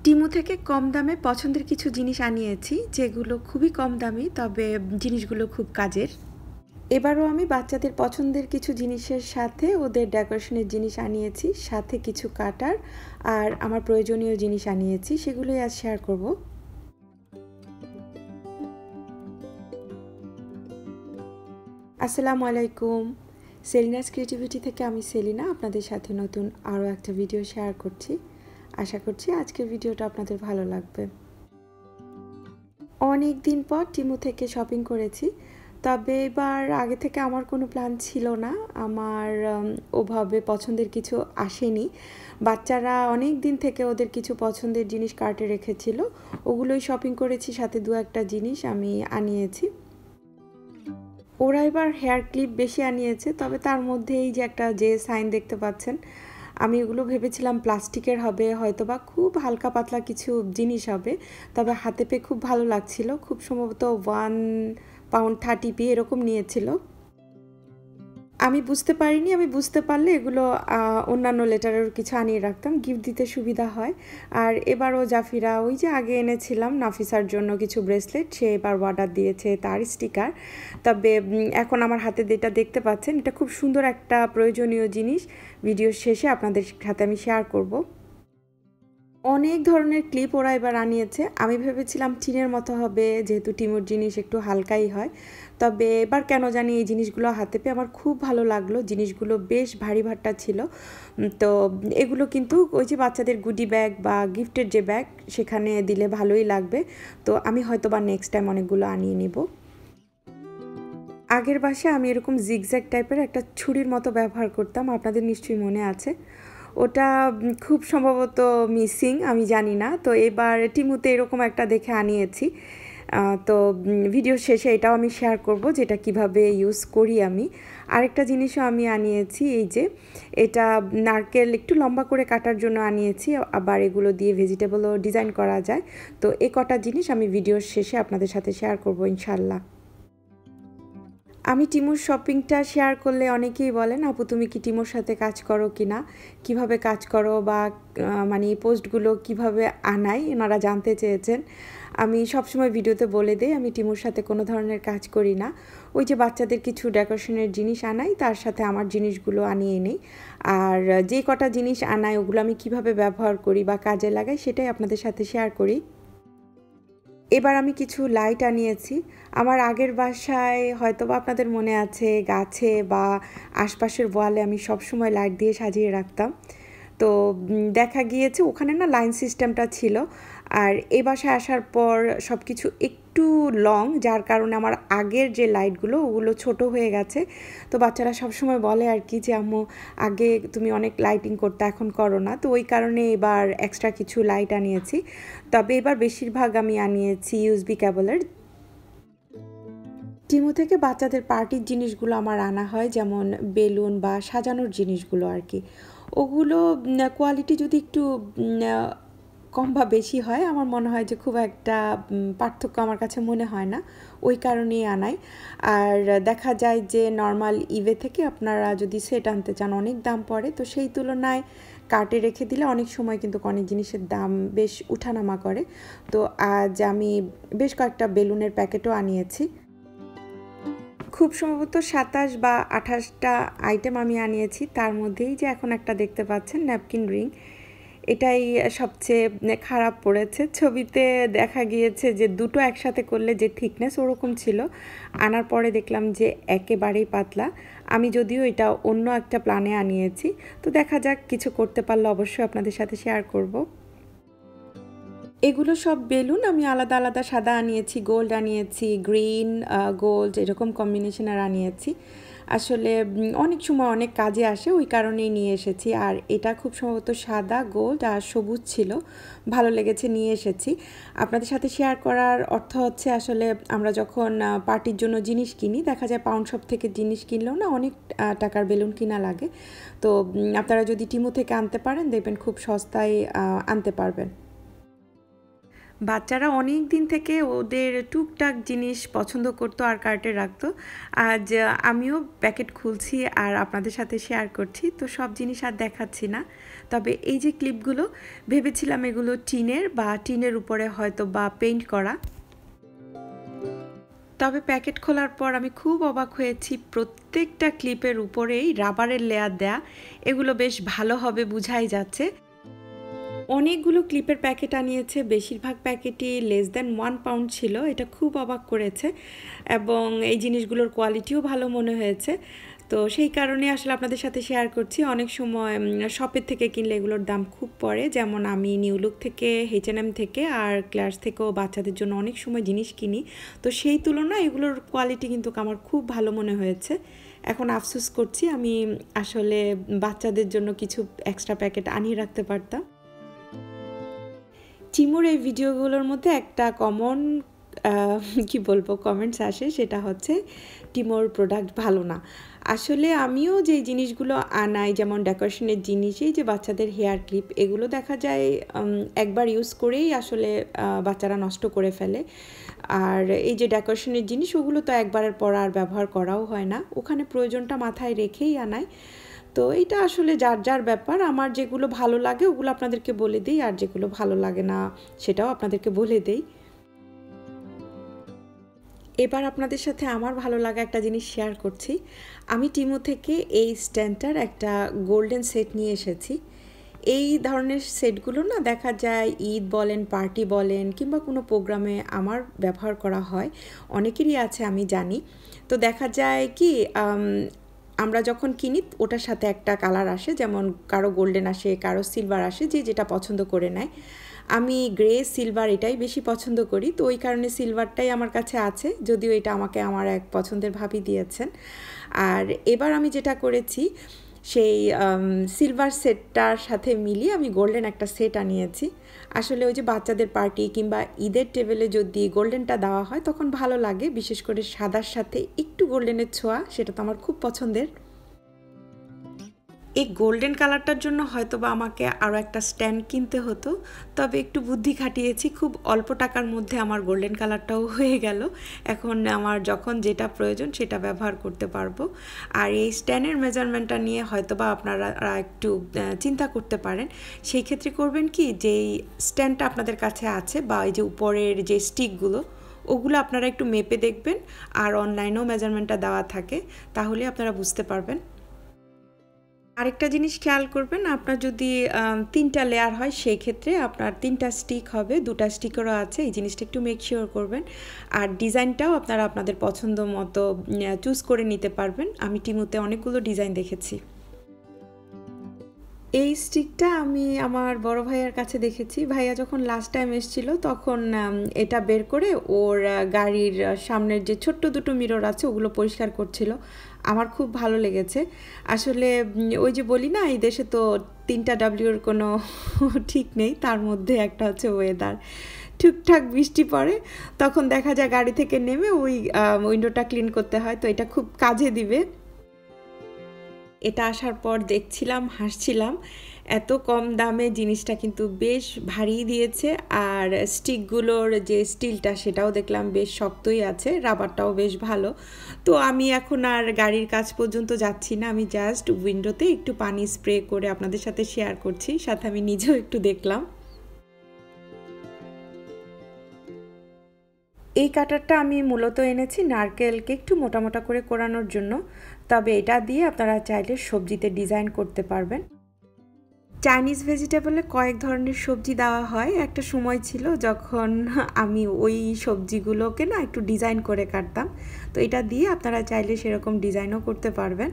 Temu থেকে কম দামে পছন্দের কিছু জিনিস আনিয়েছি, যেগুলো খুবই কম দামি, তবে জিনিসগুলো খুব কাজের। এবারও আমি বাচ্চাদের পছন্দের কিছু জিনিসের সাথে ওদের ডেকোরেশনের জিনিস আনিয়েছি, সাথে কিছু কাটার আর আমার প্রয়োজনীয় জিনিস আনিয়েছি, সেগুলোই আজ শেয়ার করব। আসসালামু আলাইকুম, সেলিনাস ক্রিয়েটিভিটি থেকে আমি সেলিনা আপনাদের সাথে নতুন আরও একটা ভিডিও শেয়ার করছি। আশা করছি আজকের ভিডিওটা আপনাদের ভালো লাগবে। অনেক দিন পর টিমু থেকে শপিং করেছি, তবে এবার আগে থেকে আমার কোনো প্ল্যান ছিল না। আমার ওভাবে পছন্দের কিছু আসেনি। বাচ্চারা অনেক দিন থেকে ওদের কিছু পছন্দের জিনিস কার্টে রেখেছিল, ওগুলোই শপিং করেছি, সাথে দু একটা জিনিস আমি আনিয়েছি। ওরা এবার হেয়ার ক্লিপ বেশি আনিয়েছে, তবে তার মধ্যে এই যে একটা যে সাইন দেখতে পাচ্ছেন, আমি এগুলো ভেবেছিলাম প্লাস্টিকের হবে, হয়তোবা খুব হালকা পাতলা কিছু জিনিস হবে, তবে হাতে পেয়ে খুব ভালো লাগছিল। খুব সম্ভবত 1 pound 30p এরকম নিয়েছিল। আমি বুঝতে পারিনি, আমি বুঝতে পারলে এগুলো অন্যান্য লেটারের কিছু আনিয়ে রাখতাম, গিফট দিতে সুবিধা হয়। আর এবারও জাফিরা ওই যে আগে এনেছিলাম নাফিসার জন্য কিছু ব্রেসলেট, সে এবার অর্ডার দিয়েছে তার স্টিকার। তবে এখন আমার হাতে যেটা দেখতে পাচ্ছেন, এটা খুব সুন্দর একটা প্রয়োজনীয় জিনিস, ভিডিওর শেষে আপনাদের সাথে আমি শেয়ার করব। অনেক ধরনের ক্লিপ ওরা এবার আনিয়েছে। আমি ভেবেছিলাম টিনের মতো হবে, যেহেতু টিমুর জিনিস একটু হালকাই হয়, তবে এবার কেন জানি এই জিনিসগুলো হাতে পেয়ে আমার খুব ভালো লাগলো। জিনিসগুলো বেশ ভারী ভাট্টা ছিল। তো এগুলো কিন্তু ওই যে বাচ্চাদের গুডি ব্যাগ বা গিফটের যে ব্যাগ, সেখানে দিলে ভালোই লাগবে। তো আমি হয়তো বা নেক্সট টাইম অনেকগুলো আনিয়ে নেব। আগের বাসায় আমি এরকম জিগজ্যাগ টাইপের একটা ছুরির মতো ব্যবহার করতাম, আপনাদের নিশ্চয়ই মনে আছে। ওটা খুব সম্ভবত মিসিং, আমি জানি না। তো এবার টিমুতে এরকম একটা দেখে আনিয়েছি। তো ভিডিওর শেষে এটাও আমি শেয়ার করব যেটা কিভাবে ইউজ করি আমি। আরেকটা জিনিসও আমি আনিয়েছি, এই যে এটা নারকেল একটু লম্বা করে কাটার জন্য আনিয়েছি, আবার এগুলো দিয়ে ভেজিটেবলও ডিজাইন করা যায়। তো এই কটা জিনিস আমি ভিডিওর শেষে আপনাদের সাথে শেয়ার করব ইনশাল্লাহ। আমি টিমুর শপিংটা শেয়ার করলে অনেকেই বলেন, আপু তুমি কি টিমুর সাথে কাজ করো কি না, কীভাবে কাজ করো, বা মানে এই পোস্টগুলো কীভাবে আনাই, ওনারা জানতে চেয়েছেন। আমি সবসময় ভিডিওতে বলে দিই আমি টিমুর সাথে কোনো ধরনের কাজ করি না। ওই যে বাচ্চাদের কিছু ডেকোরেশনের জিনিস আনাই, তার সাথে আমার জিনিসগুলো আনিয়ে নিই। আর যে কটা জিনিস আনাই ওগুলো আমি কিভাবে ব্যবহার করি বা কাজে লাগাই, সেটাই আপনাদের সাথে শেয়ার করি। এবার আমি কিছু লাইট আনিয়েছি। আমার আগের বাসায় হয়তোবা আপনাদের মনে আছে, গাছে বা আশপাশের ওয়ালে আমি সবসময় লাইট দিয়ে সাজিয়ে রাখতাম। তো দেখা গিয়েছে ওখানে না লাইন সিস্টেমটা ছিল, আর এই বাসায় আসার পর সব কিছু একটু লং, যার কারণে আমার আগের যে লাইটগুলো ওগুলো ছোট হয়ে গেছে। তো বাচ্চারা সবসময় বলে আর কি যে আম্মু আগে তুমি অনেক লাইটিং করতে, এখন করো না। তো ওই কারণে এবার এক্সট্রা কিছু লাইট আনিয়েছি। তবে এবার বেশিরভাগ আমি আনিয়েছি ইউএসবি কেবলের। টিমু থেকে বাচ্চাদের পার্টির জিনিসগুলো আমার আনা হয়, যেমন বেলুন বা সাজানোর জিনিসগুলো আর কি। ওগুলো কোয়ালিটি যদি একটু কম বা বেশি হয়, আমার মনে হয় যে খুব একটা পার্থক্য আমার কাছে মনে হয় না, ওই কারণেই আনাই। আর দেখা যায় যে নর্মাল ইভে থেকে আপনারা যদি সেট আনতে চান অনেক দাম পড়ে, তো সেই তুলনায় কার্টে রেখে দিলে অনেক সময় কিন্তু অনেক জিনিসের দাম বেশ উঠানামা করে। তো আজ আমি বেশ কয়েকটা বেলুনের প্যাকেটও আনিয়েছি। খুব সম্ভবত 27 বা 28টা আইটেম আমি আনিয়েছি। তার মধ্যেই যে এখন একটা দেখতে পাচ্ছেন ন্যাপকিন রিং, এটাই সবচেয়ে খারাপ পড়েছে। ছবিতে দেখা গিয়েছে যে দুটো একসাথে করলে যে থিকনেস ওরকম ছিল, আনার পরে দেখলাম যে একেবারেই পাতলা। আমি যদিও এটা অন্য একটা প্ল্যানে আনিয়েছি, তো দেখা যাক, কিছু করতে পারলে অবশ্যই আপনাদের সাথে শেয়ার করব। এগুলো সব বেলুন আমি আলাদা আলাদা, সাদা আনিয়েছি, গোল্ড আনিয়েছি, গ্রিন গোল্ড এরকম কম্বিনেশনের আনিয়েছি। আসলে অনেক সময় অনেক কাজে আসে, ওই কারণেই নিয়ে এসেছি। আর এটা খুব সম্ভবত সাদা, গোল্ড আর সবুজ ছিল, ভালো লেগেছে নিয়ে এসেছি। আপনাদের সাথে শেয়ার করার অর্থ হচ্ছে, আসলে আমরা যখন পার্টির জন্য জিনিস কিনি, দেখা যায় পাউন্ড শপ থেকে জিনিস কিনলেও না অনেক টাকার বেলুন কিনা লাগে। তো আপনারা যদি টিমু থেকে আনতে পারেন, দেখবেন খুব সস্তায় আনতে পারবেন। বাচ্চারা অনেক দিন থেকে ওদের টুকটাক জিনিস পছন্দ করতো আর কার্টে রাখতো। আজ আমিও প্যাকেট খুলছি আর আপনাদের সাথে শেয়ার করছি। তো সব জিনিস আর দেখাচ্ছি না, তবে এই যে ক্লিপগুলো ভেবেছিলাম এগুলো টিনের উপরে হয়তো বা পেইন্ট করা। তবে প্যাকেট খোলার পর আমি খুব অবাক হয়েছি, প্রত্যেকটা ক্লিপের উপরেই রাবারের লেয়ার দেয়া। এগুলো বেশ ভালো হবে বোঝাই যাচ্ছে। অনেকগুলো ক্লিপের প্যাকেট আনিয়েছে, বেশিরভাগ প্যাকেটই লেস দ্যান 1 পাউন্ড ছিল। এটা খুব অবাক করেছে এবং এই জিনিসগুলোর কোয়ালিটিও ভালো মনে হয়েছে। তো সেই কারণে আসলে আপনাদের সাথে শেয়ার করছি। অনেক সময় শপের থেকে কিনলে এগুলোর দাম খুব পড়ে, যেমন আমি নিউ লুক থেকে, H&M থেকে আর ক্লার্স থেকেও বাচ্চাদের জন্য অনেক সময় জিনিস কিনি। তো সেই তুলনায় এগুলোর কোয়ালিটি কিন্তু আমার খুব ভালো মনে হয়েছে। এখন আফসোস করছি, আমি আসলে বাচ্চাদের জন্য কিছু এক্সট্রা প্যাকেট আনিয়ে রাখতে পারতাম। টিমুর এই ভিডিওগুলোর মধ্যে একটা কমন কি বলবো কমেন্টস আসে, সেটা হচ্ছে টিমোর প্রোডাক্ট ভালো না। আসলে আমিও যেই জিনিসগুলো আনাই, যেমন ডেকোরেশনের জিনিসই, যে বাচ্চাদের হেয়ার ক্লিপ, এগুলো দেখা যায় একবার ইউজ করেই আসলে বাচ্চারা নষ্ট করে ফেলে। আর এই যে ডেকোরেশনের জিনিস, ওগুলো তো একবারের পর আর ব্যবহার করাও হয় না, ওখানে প্রয়োজনটা মাথায় রেখেই আনাই। তো এটা আসলে যার যার ব্যাপার। আমার যেগুলো ভালো লাগে ওগুলো আপনাদেরকে বলে দিই, আর যেগুলো ভালো লাগে না সেটাও আপনাদেরকে বলে দিই। এবার আপনাদের সাথে আমার ভালো লাগা একটা জিনিস শেয়ার করছি। আমি টিমো থেকে এই স্ট্যান্ডটার একটা গোল্ডেন সেট নিয়ে এসেছি। এই ধরনের সেটগুলো না দেখা যায় ঈদ বলেন, পার্টি বলেন, কিংবা কোনো প্রোগ্রামে আমার ব্যবহার করা হয়। অনেকেরই আছে আমি জানি। তো দেখা যায় কি আমরা যখন কিনি ওটার সাথে একটা কালার আসে, যেমন কারো গোল্ডেন আসে, কারো সিলভার আসে, যে যেটা পছন্দ করে নেয়। আমি গ্রে সিলভার এটাই বেশি পছন্দ করি, তো ওই কারণে সিলভারটাই আমার কাছে আছে, যদিও এটা আমাকে আমার এক পছন্দের ভাবি দিয়েছেন। আর এবার আমি যেটা করেছি, সেই সিলভার সেটটার সাথে মিলিয়ে আমি গোল্ডেন একটা সেট আনিয়েছি। আসলে ওই যে বাচ্চাদের পার্টি কিংবা ঈদের টেবিলে যদি গোল্ডেনটা দেওয়া হয় তখন ভালো লাগে, বিশেষ করে সাদার সাথে একটু গোল্ডেনের ছোঁয়া, সেটা তো আমার খুব পছন্দের। এই গোল্ডেন কালারটার জন্য হয়তো বা আমাকে আরও একটা স্ট্যান্ড কিনতে হতো, তবে একটু বুদ্ধি খাটিয়েছি, খুব অল্প টাকার মধ্যে আমার গোল্ডেন কালারটাও হয়ে গেল। এখন আমার যখন যেটা প্রয়োজন সেটা ব্যবহার করতে পারবো। আর এই স্ট্যান্ডের মেজারমেন্টটা নিয়ে হয়তো বা আপনারা একটু চিন্তা করতে পারেন। সেই ক্ষেত্রে করবেন কি, যেই স্ট্যান্ডটা আপনাদের কাছে আছে বা এই যে উপরের যে স্টিকগুলো, ওগুলো আপনারা একটু মেপে দেখবেন, আর অনলাইনেও মেজারমেন্টটা দেওয়া থাকে, তাহলে আপনারা বুঝতে পারবেন। আরেকটা জিনিস খেয়াল করবেন, আপনার যদি 3টা লেয়ার হয় সেই ক্ষেত্রে আপনার 3টা স্টিক হবে, 2টা স্টিকারও আছে, এই জিনিসটা একটু মেক শিওর করবেন। আর ডিজাইনটাও আপনারা আপনাদের পছন্দ মতো চুজ করে নিতে পারবেন। আমি টিমুতে অনেকগুলো ডিজাইন দেখেছি। এই স্টিকটা আমি আমার বড় ভাইয়ার কাছে দেখেছি। ভাইয়া যখন লাস্ট টাইম এসেছিল তখন এটা বের করে ওর গাড়ির সামনের যে ছোট্ট দুটো মিরর আছে ওগুলো পরিষ্কার করছিল। আমার খুব ভালো লেগেছে। আসলে ওই যে বলি না, এই দেশে তো 3টা ডাব্লিউর কোনো ঠিক নেই, তার মধ্যে একটা হচ্ছে ওয়েদার। ঠিকঠাক বৃষ্টি পড়ে তখন দেখা যায় গাড়ি থেকে নেমে ওই উইন্ডোটা ক্লিন করতে হয়, তো এটা খুব কাজে দিবে। এটা আসার পর দেখছিলাম, হাসছিলাম, এত কম দামে জিনিসটা কিন্তু বেশ ভারী দিয়েছে। আর স্টিকগুলোর যে স্টিলটা সেটাও দেখলাম বেশ শক্তই আছে, রাবারটাও বেশ ভালো। তো আমি এখন আর গাড়ির কাছ পর্যন্ত যাচ্ছি না, আমি জাস্ট উইন্ডোতে একটু পানি স্প্রে করে আপনাদের সাথে শেয়ার করছি, সাথে আমি নিজেও একটু দেখলাম। এই কাটারটা আমি মূলত এনেছি নারকেলকে একটু মোটা মোটা করে কোরানোর জন্য, তবে এটা দিয়ে আপনারা চাইলে সবজিতে ডিজাইন করতে পারবেন। চাইনিজ ভেজিটেবলে কয়েক ধরনের সবজি দেওয়া হয়। একটা সময় ছিল যখন আমি ওই সবজিগুলোকে না একটু ডিজাইন করে কাটতাম, তো এটা দিয়ে আপনারা চাইলে সেরকম ডিজাইনও করতে পারবেন।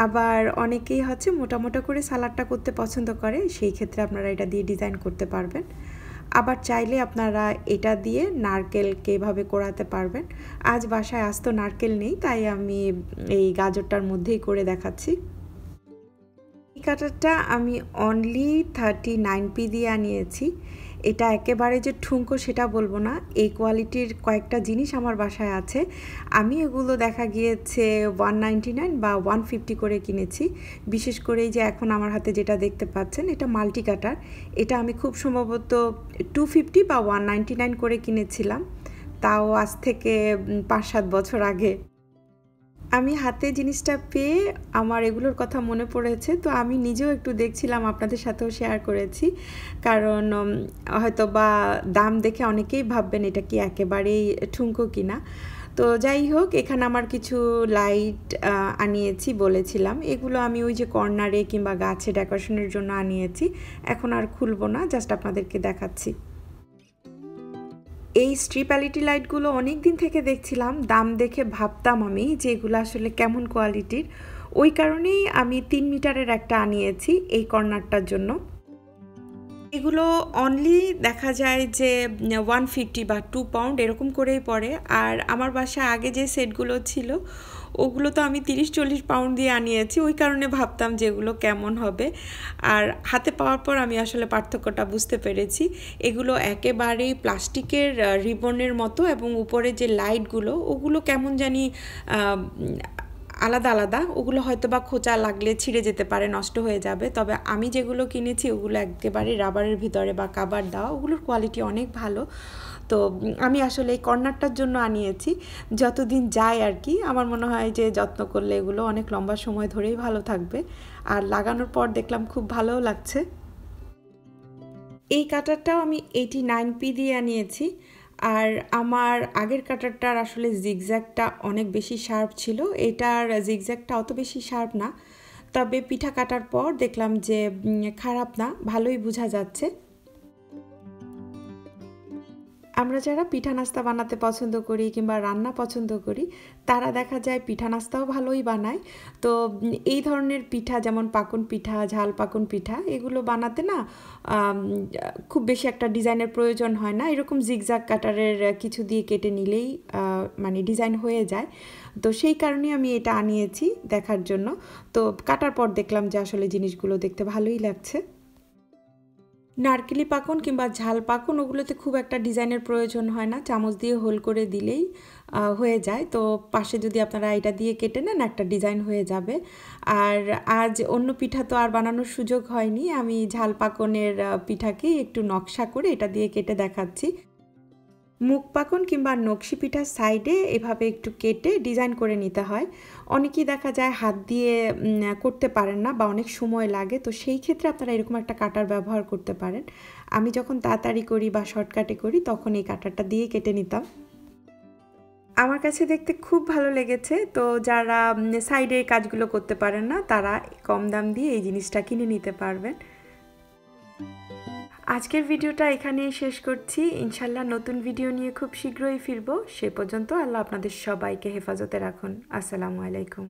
আবার অনেকেই হচ্ছে মোটা মোটা করে সালাডটা করতে পছন্দ করে, সেই ক্ষেত্রে আপনারা এটা দিয়ে ডিজাইন করতে পারবেন। আবার চাইলে আপনারা এটা দিয়ে নারকেলকে এভাবে কোরাতে পারবেন। আজ বাসায় আস্ত নারকেল নেই, তাই আমি এই গাজরটার মধ্যেই করে দেখাচ্ছি। এই কাটারটা আমি অনলি 39p দিয়ে আনিয়েছি। এটা একেবারে যে ঠুনকো সেটা বলবো না, এই কোয়ালিটির কয়েকটা জিনিস আমার বাসায় আছে। আমি এগুলো দেখা গিয়েছে 199 বা 150 করে কিনেছি। বিশেষ করে এই যে এখন আমার হাতে যেটা দেখতে পাচ্ছেন, এটা মাল্টি কাটার। এটা আমি খুব সম্ভবত 250 বা 199 করে কিনেছিলাম, তাও আজ থেকে 5-7 বছর আগে। আমি হাতে জিনিসটা পেয়ে আমার এগুলোর কথা মনে পড়েছে, তো আমি নিজেও একটু দেখছিলাম, আপনাদের সাথেও শেয়ার করেছি। কারণ হয়তো বা দাম দেখে অনেকেই ভাববেন এটা কি একেবারেই ঠুনকো কিনা। তো যাই হোক, এখানে আমার কিছু লাইট আনিয়েছি বলেছিলাম, এগুলো আমি ওই যে কর্নারে কিংবা গাছে ডেকোরেশনের জন্য আনিয়েছি। এখন আর খুলবো না, জাস্ট আপনাদেরকে দেখাচ্ছি। এই স্ট্রিপ এলইডি লাইটগুলো অনেক দিন থেকে দেখছিলাম, দাম দেখে ভাবতাম আমি যে এগুলো আসলে কেমন কোয়ালিটির। ওই কারণেই আমি 3 মিটারের একটা আনিয়েছি এই কর্নারটার জন্য। এগুলো অনলি দেখা যায় যে 150 বা 2 পাউন্ড এরকম করেই পড়ে। আর আমার বাসায় আগে যে সেটগুলো ছিল ওগুলো তো আমি 30-40 পাউন্ড দিয়ে আনিয়েছি, ওই কারণে ভাবতাম যে এগুলো কেমন হবে। আর হাতে পাওয়ার পর আমি আসলে পার্থক্যটা বুঝতে পেরেছি। এগুলো একেবারেই প্লাস্টিকের রিবনের মতো, এবং উপরে যে লাইটগুলো ওগুলো কেমন জানি আলাদা আলাদা। ওগুলো হয়তো বা খোঁচা লাগলে ছিঁড়ে যেতে পারে, নষ্ট হয়ে যাবে। তবে আমি যেগুলো কিনেছি ওগুলো একেবারে রাবারের ভিতরে বা কাভার দেওয়া, ওগুলোর কোয়ালিটি অনেক ভালো। তো আমি আসলে এই কর্নারটার জন্য আনিয়েছি, যতদিন যায় আর কি। আমার মনে হয় যে যত্ন করলে এগুলো অনেক লম্বা সময় ধরেই ভালো থাকবে। আর লাগানোর পর দেখলাম খুব ভালোও লাগছে। এই কাটারটাও আমি 89p দিয়ে আনিয়েছি। আর আমার আগের কাটারটার আসলে জিগজ্যাগটা অনেক বেশি শার্প ছিল, এটার জিগজ্যাগটা অত বেশি শার্প না। তবে পিঠা কাটার পর দেখলাম যে খারাপ না, ভালোই বোঝা যাচ্ছে। আমরা যারা পিঠা নাস্তা বানাতে পছন্দ করি কিংবা রান্না পছন্দ করি, তারা দেখা যায় পিঠা নাস্তাও ভালোই বানায়। তো এই ধরনের পিঠা যেমন পাকন পিঠা, ঝাল পাকন পিঠা, এগুলো বানাতে না খুব বেশি একটা ডিজাইনের প্রয়োজন হয় না। এরকম জিগজ্যাগ কাটারের কিছু দিয়ে কেটে নিলেই মানে ডিজাইন হয়ে যায়। তো সেই কারণে আমি এটা আনিয়েছি দেখার জন্য। তো কাটার পর দেখলাম যে আসলে জিনিসগুলো দেখতে ভালোই লাগছে। নারকেলি পাকন কিংবা ঝাল পাকন ওগুলোতে খুব একটা ডিজাইনের প্রয়োজন হয় না, চামচ দিয়ে হোল করে দিলেই হয়ে যায়। তো পাশে যদি আপনারা এটা দিয়ে কেটে নেন, একটা ডিজাইন হয়ে যাবে। আর আজ অন্য পিঠা তো আর বানানোর সুযোগ হয়নি, আমি ঝাল পাকনের পিঠাকে একটু নকশা করে এটা দিয়ে কেটে দেখাচ্ছি। মুখ পাকন কিংবা নকশি পিঠার সাইডে এভাবে একটু কেটে ডিজাইন করে নিতে হয়। অনেকেই দেখা যায় হাত দিয়ে করতে পারেন না বা অনেক সময় লাগে, তো সেই ক্ষেত্রে আপনারা এরকম একটা কাটার ব্যবহার করতে পারেন। আমি যখন তাড়াতাড়ি করি বা শর্টকাটে করি তখন এই কাটারটা দিয়ে কেটে নিতাম। আমার কাছে দেখতে খুব ভালো লেগেছে। তো যারা সাইডে কাজগুলো করতে পারেন না, তারা কম দাম দিয়ে এই জিনিসটা কিনে নিতে পারবেন। আজকের ভিডিওটা এখানেই শেষ করছি। ইনশাল্লাহ নতুন ভিডিও নিয়ে খুব শীঘ্রই ফিরবো। সে পর্যন্ত আল্লাহ আপনাদের সবাইকে হেফাজতে রাখুন। আসসালামু আলাইকুম।